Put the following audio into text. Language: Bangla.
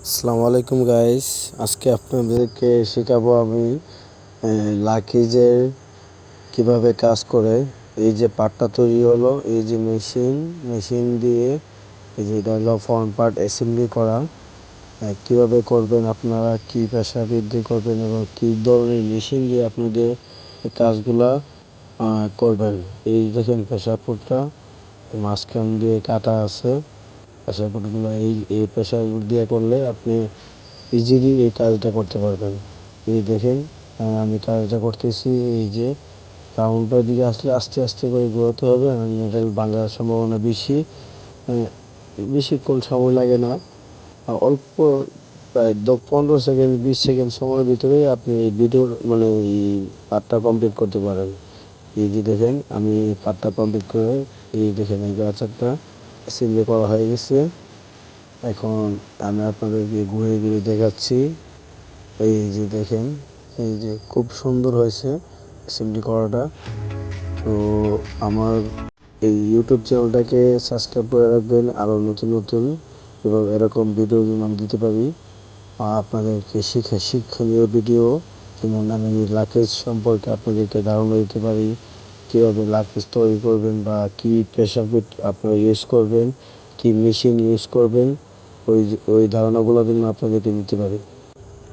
আসসালামু আলাইকুম গাইস, আজকে আপনাদেরকে শেখাবো আমি লাকিজের কিভাবে কাজ করে। এই যে পার্টটা তৈরি হলো, এই যে মেশিন দিয়ে এই যে এটা হলো ফ্রন্ট পার্ট অ্যাসেম্বলি করা। কিভাবে করবেন আপনারা, কি পেশা বৃদ্ধি করবেন এবং কি ধরনের মেশিন দিয়ে আপনাদের এই কাজগুলা করবেন। এই দেখেন প্রেসার ফুডটা মাঝখান দিয়ে কাটা আছে। প্রেসার ফুডগুলো এই প্রেসার দিয়ে করলে আপনি ইজিলি এই কাজটা করতে পারবেন। এই দেখেন আমি কাজটা করতেছি। এই যে রাউন্ডটার দিকে আসলে আস্তে আস্তে করে ঘোরাতে হবে, এটা ভাঙার সম্ভাবনা বেশি। বেশিক্ষণ সময় লাগে না, অল্প প্রায় 15 সেকেন্ড 20 সেকেন্ড সময়ের ভিতরেই আপনি এই ভিডিওর এই পার্টটা কমপ্লিট করতে পারেন। এই যে দেখেন আমি পার্টটা কমপ্লিট করে এই দেখেন এই গাছটা অ্যাসেম্বলি করা হয়ে গেছে। এখন আমি আপনাদেরকে ঘুরে ঘুরে দেখাচ্ছি। এই যে দেখেন, এই যে খুব সুন্দর হয়েছে অ্যাসেম্বলি করাটা। তো আমার এই ইউটিউব চ্যানেলটাকে সাবস্ক্রাইব করে রাখবেন, আরও নতুন নতুন এবং এরকম ভিডিও যেন আমি দিতে পারি আপনাদেরকে শিক্ষণীয় ভিডিও। যেমন আমি লাকেজ সম্পর্কে আপনাদেরকে ধারণা দিতে পারি, কীভাবে লাকেজ তৈরি করবেন বা কী প্রেসার কুড আপনারা ইউজ করবেন, কী মেশিন ইউজ করবেন, ওই ধারণাগুলো যেন আপনাদেরকে দিতে পারি।